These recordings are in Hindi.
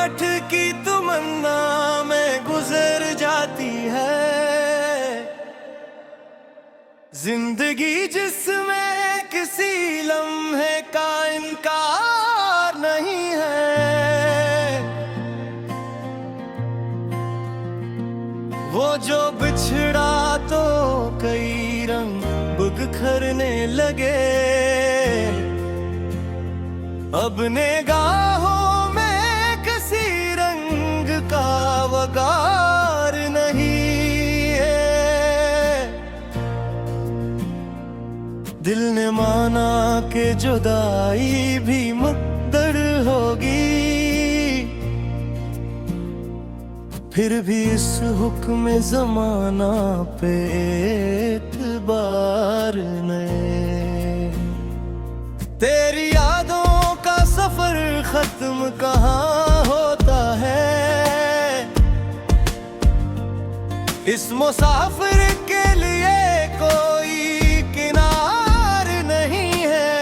होठ की तमन्ना में गुजर जाती है जिंदगी, जिसमें किसी लम्हे का इनकार नहीं है। वो जो बिछड़ा तो कई रंग बिखरने लगे, अब निगाहों में किसी रंग का वगार नहीं है। दिल ने माना कि जुदाई भी मुक़द्दर होगी, फिर भी इस हुक्म ज़माना पे एतबार नहीं। तेरी यादों का सफर खत्म कहाँ होता है, इस मुसाफिर के लिए कोई किनार नहीं है।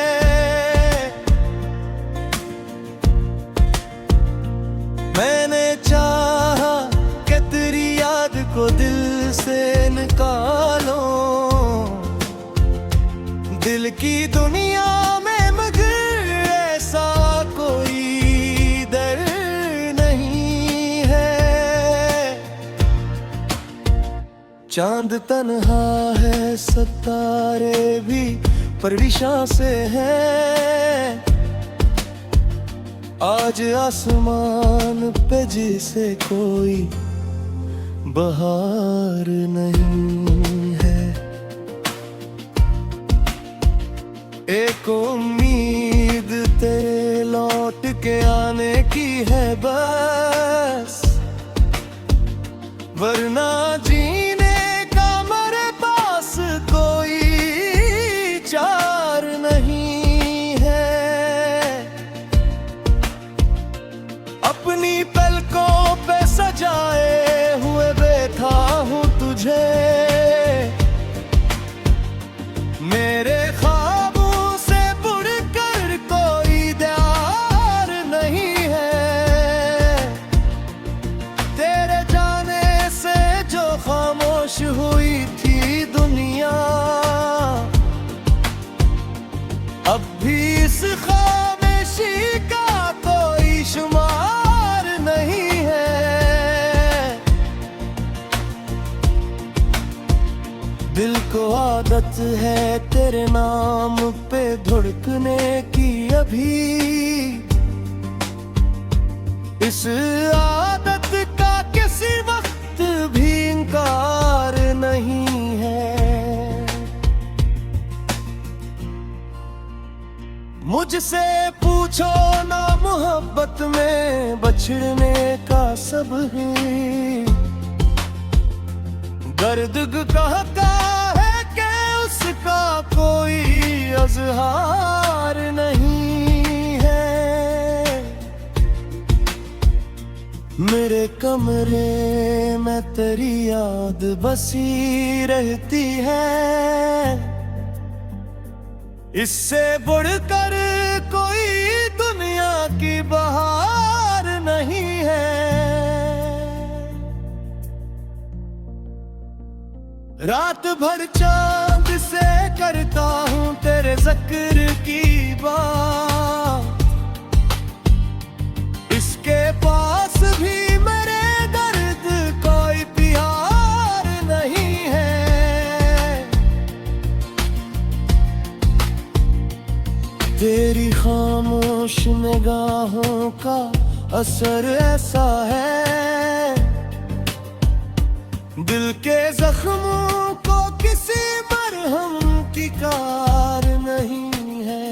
मैंने चाहा कि तेरी याद को दिल से निकालो, दिल की दुनिया में चांद तन्हा है, सितारे भी परेशान से हैं। आज आसमान पे जिसे कोई बहार नहीं है। एक उम्मीद तेरे लौट के आने की है बस, वरना जीने चार नहीं है। अपनी पलकों पे सजाए हुए बैठा हूँ तुझे, मेरे ख्वाबों से बढ़कर कोई प्यार नहीं है। तेरे जाने से जो खामोश हुई थी दुनिया, अब भी इस खामोशी का कोई शुमार नहीं है। दिल को आदत है तेरे नाम पे धड़कने की, अभी इस आदत का किसी वक्त भी इनकार नहीं है। मुझसे पूछो ना मोहब्बत में बछड़ने का सब है, दर्द कहता है कि उसका कोई अज़हार नहीं है। मेरे कमरे में तेरी याद बसी रहती है, इससे बढ़कर कोई दुनिया की बहार नहीं है। रात भर चांद से करता हूँ तेरे ज़िक्र की बात, इसके पास भी मेरे दर्द कोई प्यार नहीं है। तेरी खामोश निगाहों का असर ऐसा है, दिल के जख्मों को किसी मरहम की कार नहीं है।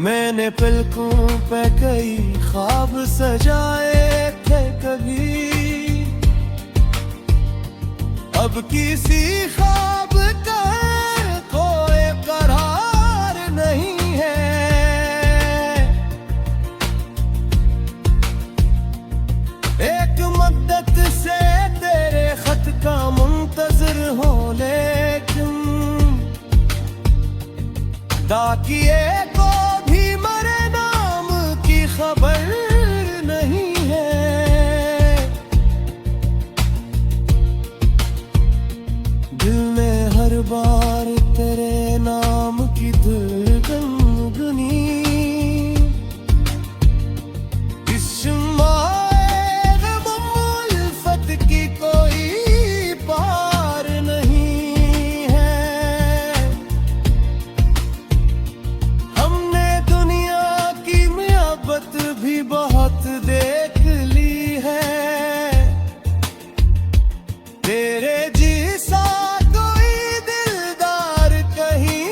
मैंने पलकों पे कई ख्वाब सजाए थे कभी, अब किसी ख्वाब का कोई करार नहीं है। एक मद्दत से तेरे खत का मुंतज़िर हो, लेकिन दाकिए को बार तेरे नाम की धड़कन गुनी, इस उल्फत की कोई पार नहीं है। हमने दुनिया की मोहब्बत भी बहुत देख ली है, तेरे जैसा कोई दिलदार कहीं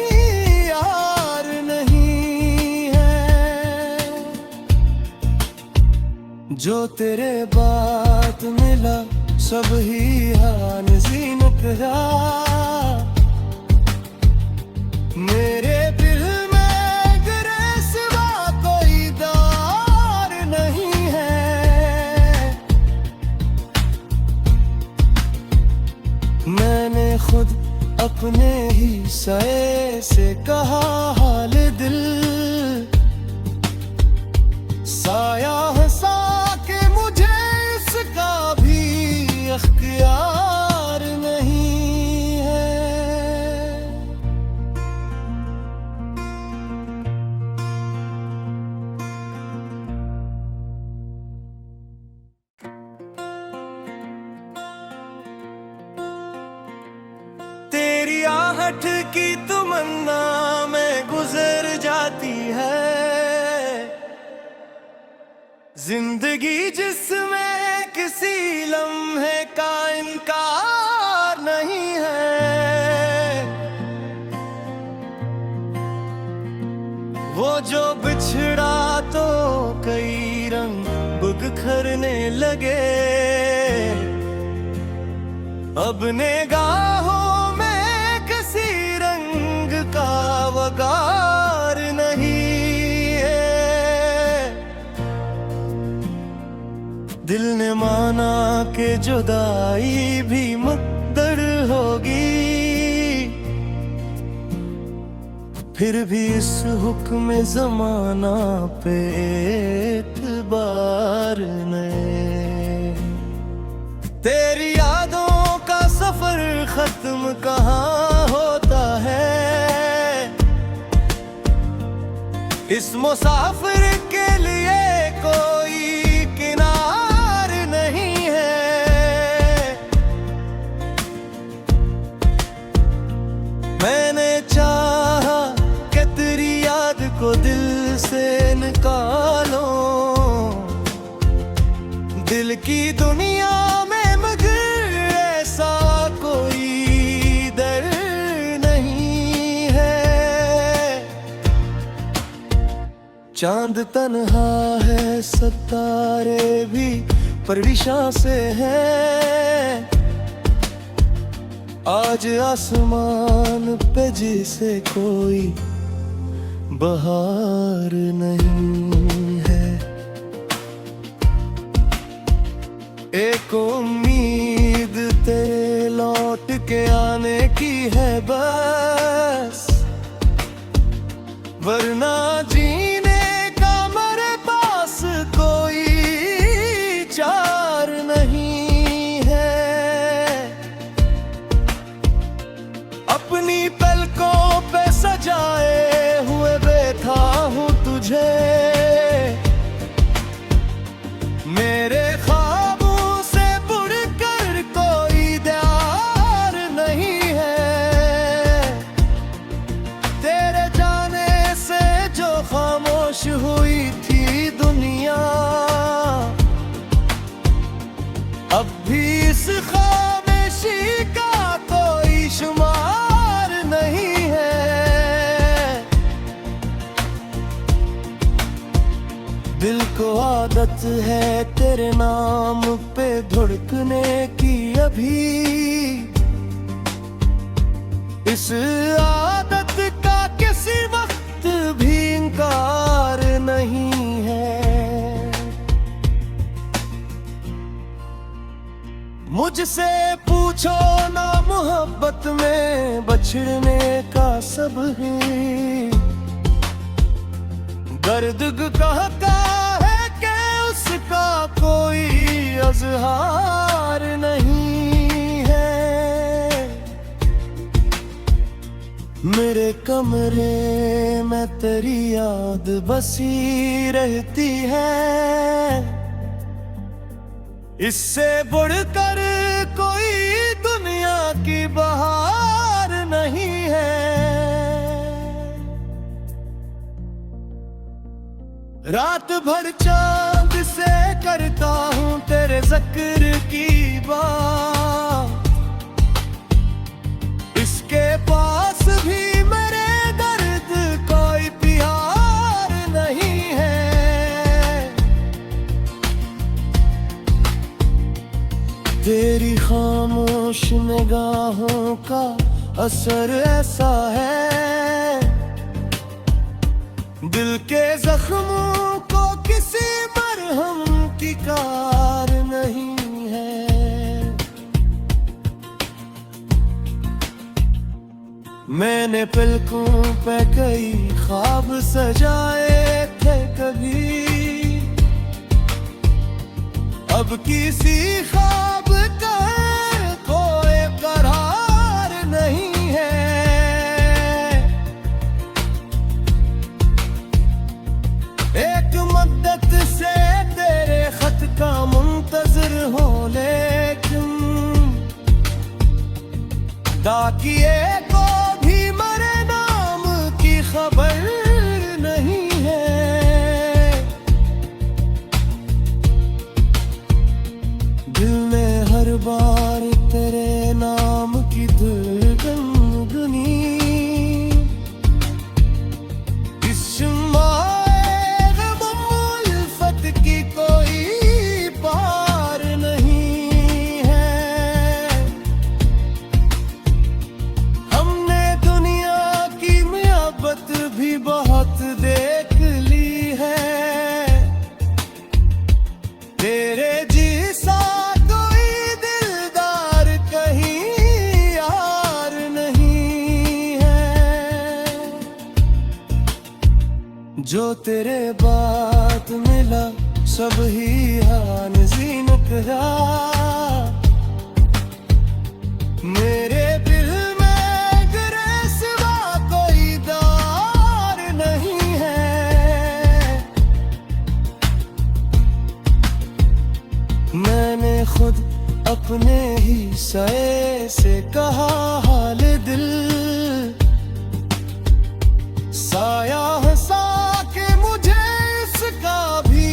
यार नहीं है। जो तेरे बात मिला सब ही हान जीनत रहा, मेरे दिल में गिरे सिवा कोई दार नहीं है। मैंने खुद अपने ही साए से कहा हाल दिल, साया हंसा के मुझे इसका भी अख्तियार नहीं है। तेरी आहट की तमन्ना में गुजर जाती है जिंदगी, जिसमें किसी लम्हे का इनकार नहीं है। वो जो बिछड़ा तो कई रंग बिखरने लगे, अब निगाहों में किसी रंग का वगार नहीं है। दिल ने माना कि जुदाई भी मुक़द्दर होगी, फिर भी इस हुक्म ज़माना पे एतबार नहीं। तेरी यादों का सफर खत्म कहाँ होता है, इस मुसाफिर के लिए कोई किनार नहीं है। मैंने चाहा कि तेरी याद को दिल से निकालो, दिल की दुनिया में चांद तन्हा है सितारे भी परेशान से हैं, आज आसमान पे जिसे कोई बहार नहीं है। एक उम्मीद तेरे लौट के आने की है बस, वरना जीने कोई चार नहीं है। अपनी पलकों पे सजाए हुए बैठा हूँ तुझे, मेरे ख्वाबों से बढ़कर कोई प्यार नहीं है। तेरे जाने से जो खामोश हुई थी दुनिया, अब भी इस खामोशी का कोई शुमार नहीं है। दिल को आदत है तेरे नाम पे धड़कने की, अभी इस आदत का किसी वक्त भी इनकार नहीं है। मुझसे पूछो ना मोहब्बत में बछड़ने का सब है, दर्द कहता है कि उसका कोई अजहार नहीं है। मेरे कमरे में तेरी याद बसी रहती है, इससे बढ़कर कोई दुनिया की बहार नहीं है। रात भर चांद से करता हूँ तेरे जिक्र की बात, इसके पास भी मेरे दर्द कोई प्यार नहीं है। तेरी खामोश निगाहों का असर ऐसा है, दिल के जख्मों को किसी मरहम की कार नहीं है। मैंने पलकों पे कई ख्वाब सजाए थे कभी, अब किसी ख्वाब का कोई करार नहीं है। एक मद्दत से तेरे खत का मुंतजर हो, लेकिन ताकिए को भी मेरे नाम की खबर नहीं है। दिल में हर बार तेरे नाम की धड़कन गुनी, इस उल्फत की कोई पार नहीं है। हमने दुनिया की मोहब्बत भी बहुत देख ली है, तेरे जैसा कोई दिलदार कहीं यार नहीं है। जो तेरे बात मिला सब ही हान जीन करा, मेरे दिल में गिरे सिवा कोई दार नहीं है। मैंने खुद अपने ही साए से कहा हाल दिल, साया हंसा के मुझे इसका भी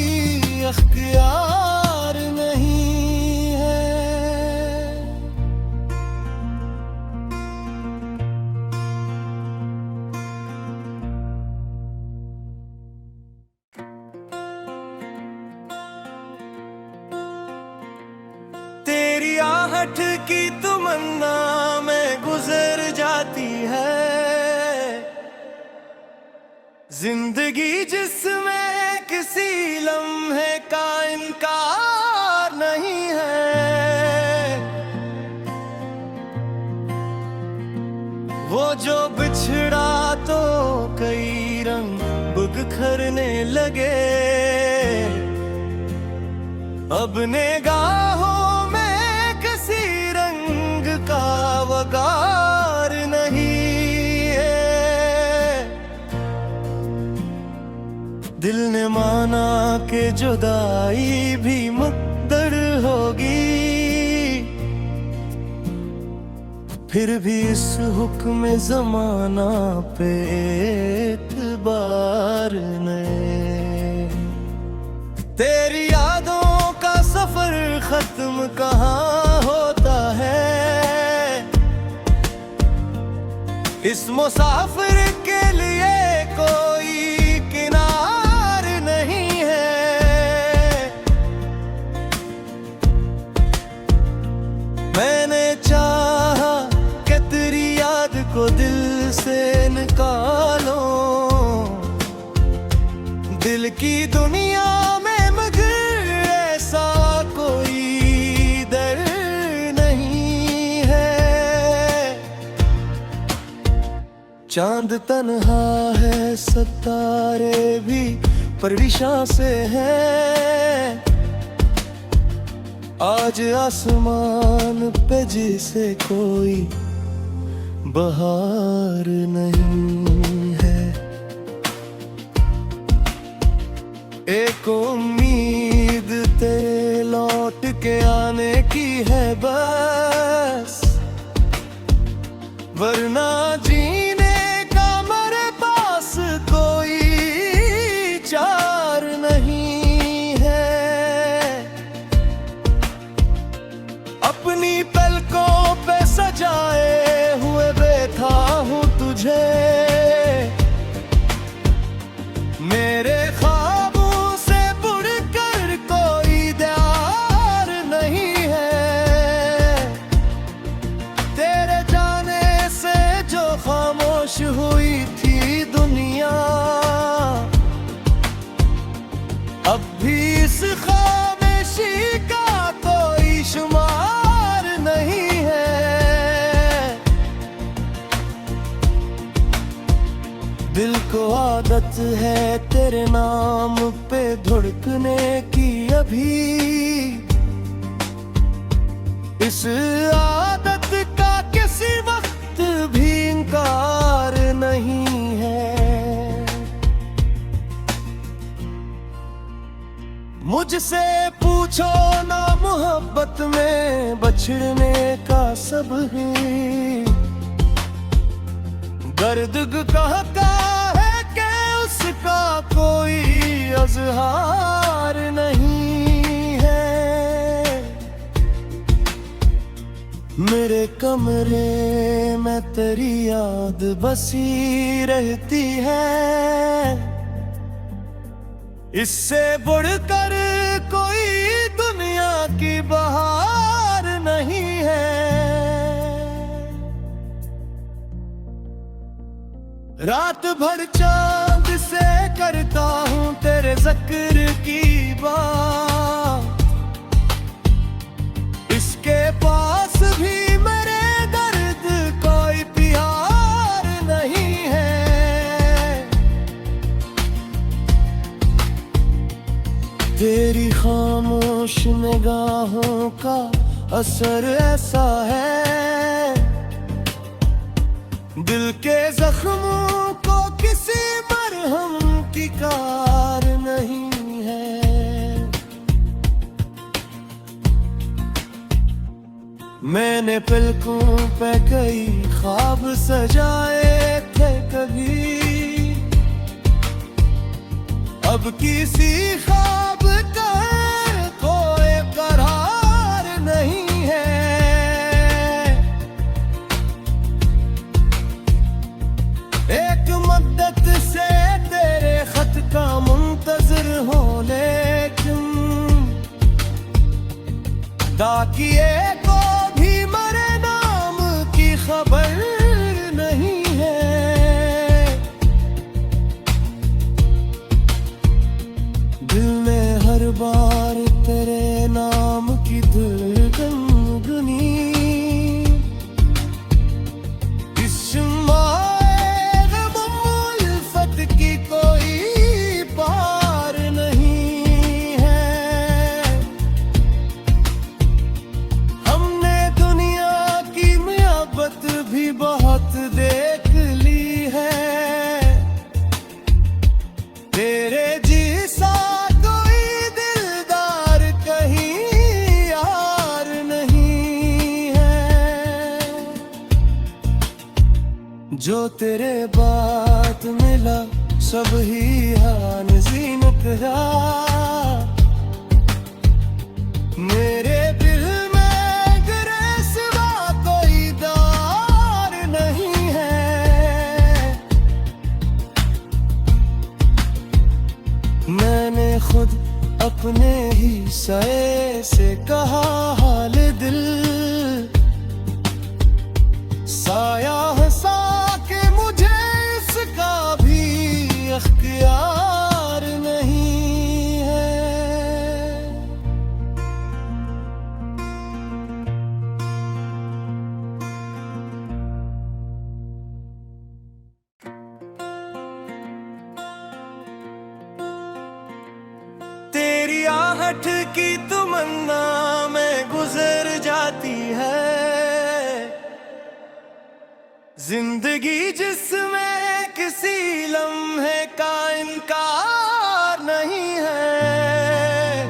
अख्तियार नहीं है। तेरी आहट की तमन्ना में गुजर जाती है जिंदगी, जिसमें किसी लम्हे का इनकार नहीं है। वो जो बिछड़ा तो कई रंग बिखरने लगे, अब निगाहों में किसी रंग का वगार नहीं है। दिल ने माना कि जुदाई भी मुक़द्दर होगी, फिर भी इस हुक्म ज़माना पे एतबार नहीं। तेरी यादों का सफर खत्म कहाँ होता है, इस मुसाफिर के लिए कोई किनार नहीं है। मैंने चाहा कि तेरी याद को दिल से निकालो, दिल की दुनिया में मगर ऐसा कोई दर नहीं है। चांद तन्हा है, सितारे भी परेशान से हैं, आज आसमान पे जिसे कोई बहार नहीं है। एक उम्मीद तेरे लौट के आने की है बस, वरना जीने का मेरे पास कोई चार नहीं है। अपनी पलकों पे सजाए हुए बैठा हूँ तुझे, मेरे ख्वाबों से बढ़कर कोई प्यार नहीं है। तेरे जाने से जो खामोश हुई थी दुनिया, अब भी इस खामोशी का कोई शुमार नहीं है। दिल को आदत है तेरे नाम पे धड़कने की, अभी इस आदत का किसी वक्त भी इनकार नहीं है। मुझसे पूछो ना मोहब्बत में बछड़ने का सब है, दर्द कहता है कि उसका कोई अज़हार नहीं है। मेरे कमरे में तेरी याद बसी रहती है, इससे बढ़कर कोई दुनिया की बहार नहीं है। रात भर चांद से करता हूँ तेरे जिक्र की बात, इसके पास भी मेरे दर्द कोई प्यार नहीं है। तेरी खामोश निगाहों का असर ऐसा है, दिल के जख्मों को किसी मरहम की कार नहीं है। मैंने पलकों पे कई ख्वाब सजाए थे कभी, अब किसी ख्वाब का कोई करार नहीं है। एक मद्दत से तेरे खत का मुंतज़िर हो, लेकिन डाकिए को भी मेरे नाम की खबर नहीं है। दिल में हर बार तेरे नाम की धड़कन गुनी, इस की कोई पार नहीं है। हमने दुनिया की मोहब्बत भी बहुत देख ली है, तेरे जैसा कोई दिलदार कहीं यार नहीं है। जो तेरे बात मिला सब ही हान ज़ीनत है, मेरे दिल में गिरे सिवा कोई दार नहीं है। मैंने खुद अपने ही सए से कहा हाल दिल, साया हंसा के मुझे इसका भी अख्तियार नहीं है। तेरी आहट की तमन्ना में गुजर जाती है, जिंदगी जिसमें किसी लम्हे का इनकार नहीं है,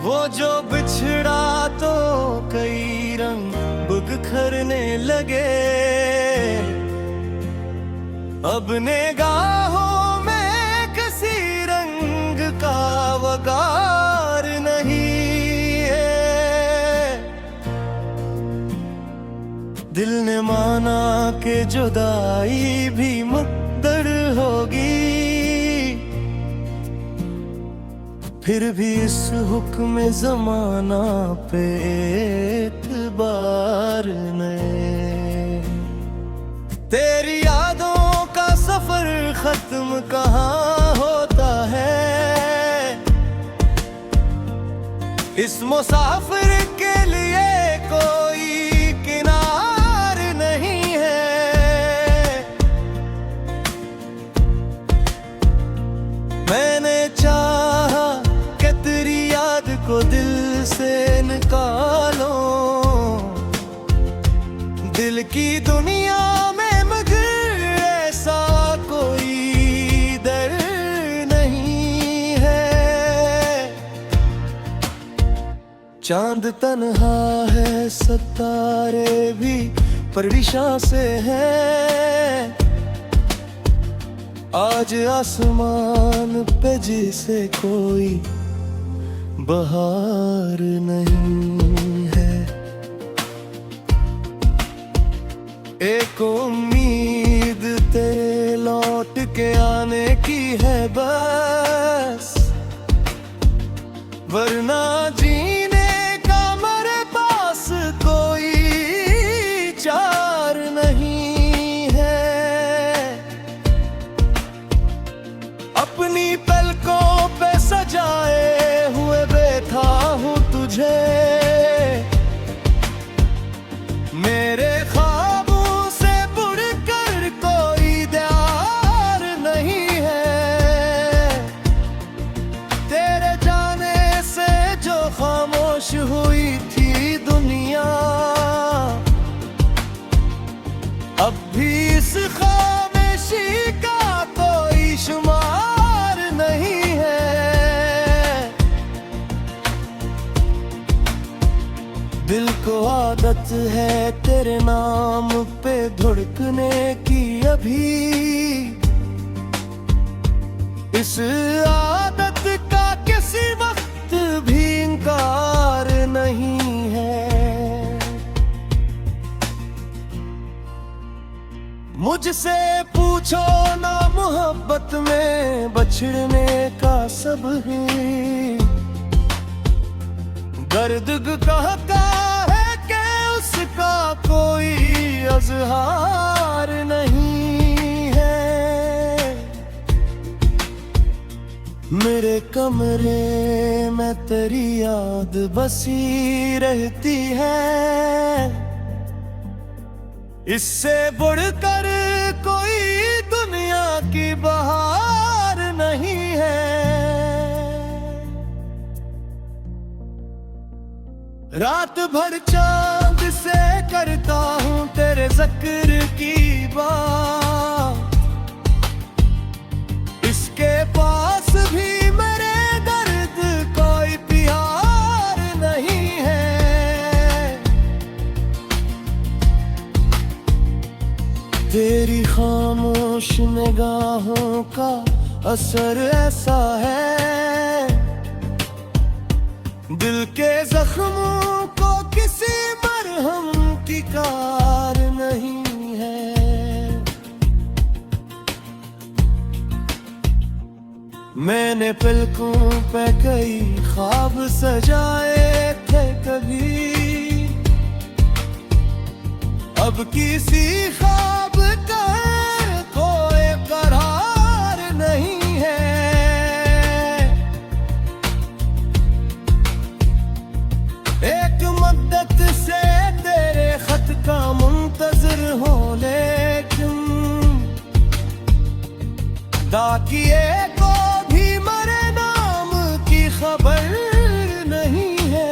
वो जो बिछड़ा तो कई रंग बिखरने लगे। अब निगाहों में किसी रंग का वगार नहीं है। दिल ने माना कि जुदाई भी मुक़द्दर होगी, फिर भी इस हुक्म ज़माना पे एतबार नहीं। तेरी यादों का सफर खत्म कहाँ होता है, इस मुसाफिर के लिए कोई किनार नहीं है। मैंने चाहा कि तेरी याद को दिल से निकालो, दिल की दुनिया में चांद तन्हा है, सितारे भी परेशान से हैं। आज आसमान पे जिसे कोई बहार नहीं है। एक उम्मीद तेरे लौट के आने की है बस, वरना जीने चार नहीं है। अपनी पलकों पे सजाए हुए बैठा हूँ तुझे, मेरे ख्वाबों से बढ़कर कोई प्यार नहीं है। तेरे जाने से जो खामोश हुई थी दुनिया, अब भी इस खामोशी का कोई शुमार नहीं है। दिल को आदत है तेरे नाम पे धड़कने की अभी, इस आदत का किसी वक्त भी इनकार नहीं है। मुझसे पूछो ना मोहब्बत में बछड़ने का सब है, दर्द कहता है कि उसका कोई अज़हार नहीं है। मेरे कमरे में तेरी याद बसी रहती है, इससे बढ़कर कोई दुनिया की बहार नहीं है। रात भर चांद से करता हूँ तेरे ज़िक्र की बात, इसके पास भी मेरे दर्द कोई प्यार नहीं है। तेरी खामोश निगाहों का असर ऐसा है, दिल के जख्मों को किसी मरहम की कार नहीं है। मैंने पलकों पे कई ख्वाब सजाए थे कभी, अब किसी ख्वाब का कोई करार नहीं है। एक मद्दत से तेरे खत का मुंतज़िर हो, लेकिन दाकिए को भी मरे नाम की खबर नहीं है।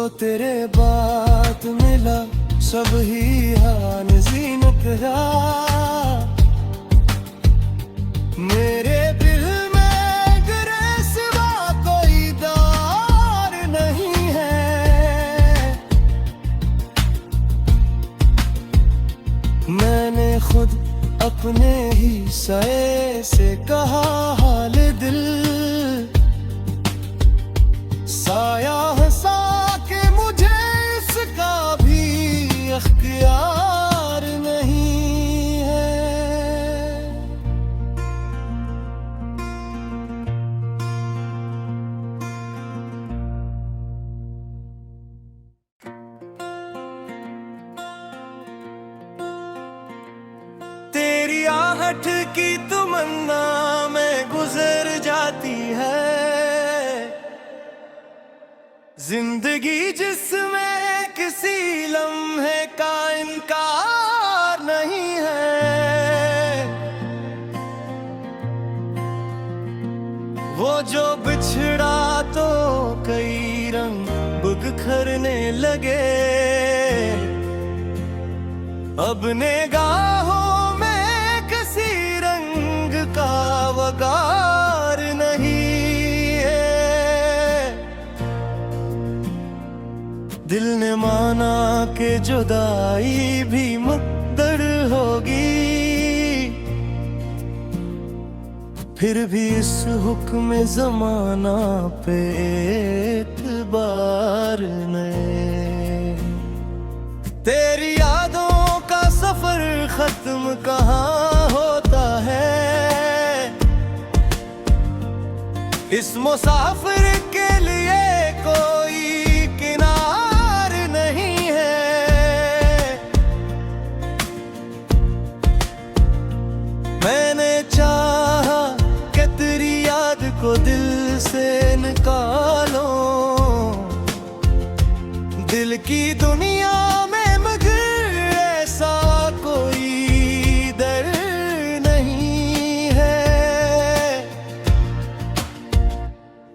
जो तेरे बाद मिला सब ही हान जीनत रहा। मेरे दिल में गिरे सिवा कोई दार नहीं है। मैंने खुद अपने ही सए से कहा हाल दिल, साया हंसा के मुझे इसका भी अख्तियार नहीं है। तेरी आहट की तमन्ना में गुजर जाती है जिंदगी, जिसमें किसी लम्हे का इनकार नहीं है। वो जो बिछड़ा तो कई रंग बिखरने लगे, अब निगाहों में किसी रंग का वगार नहीं है। दिल ने माना कि जुदाई भी मुक़द्दर होगी, फिर भी इस हुक्म ज़माना पे एतबार नहीं। तेरी यादों का सफर खत्म कहाँ होता है, इस मुसाफिर के लिए कोई किनार नहीं है। मैंने चाहा कि तेरी याद को दिल से निकालो, दिल की दुनिया में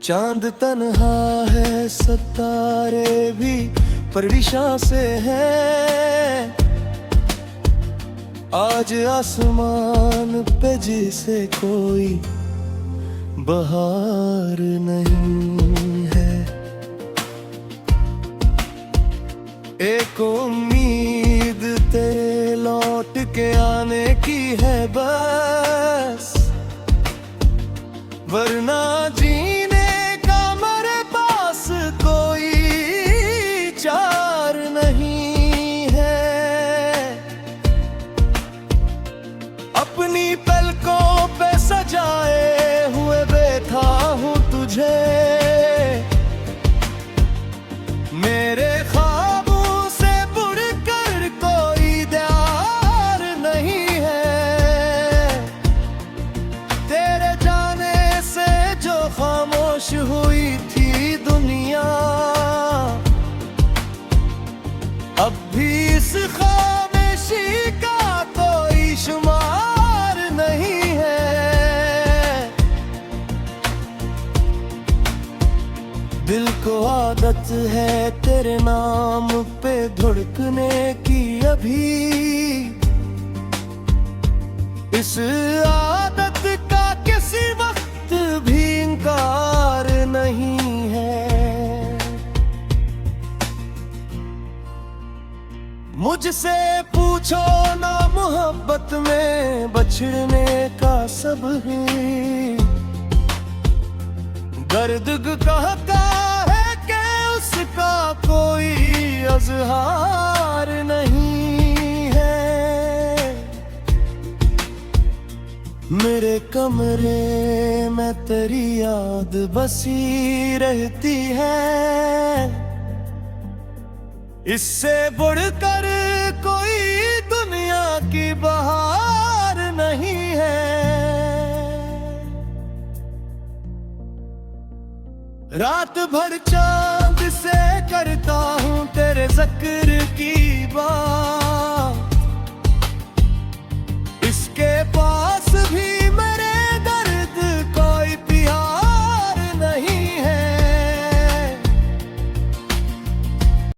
चांद तन्हा है, सितारे भी परेशान से हैं। आज आसमान पे जिसे कोई बहार नहीं है। एक उम्मीद तेरे लौट के आने की है बस, वरना जीने चार नहीं है। अपनी पलकों पे सजाए हुए बैठा हूँ तुझे, मेरे ख्वाबों से बढ़कर कोई प्यार नहीं है। तेरे जाने से जो खामोश हुई थी दुनिया, अब भी इस खामोशी का कोई शुमार नहीं है। दिल को आदत है तेरे नाम पे धड़कने की, अभी इस आदत का किसी वक्त भी इनकार नहीं है। मुझसे पूछो ना मोहब्बत में बछड़ने का सब ही दर्द कहता है कि उसका कोई अज़हार नहीं है। मेरे कमरे में तेरी याद बसी रहती है, इससे बढ़कर कोई दुनिया की बहार नहीं है। रात भर चांद से करता हूँ तेरे ज़िक्र की बात,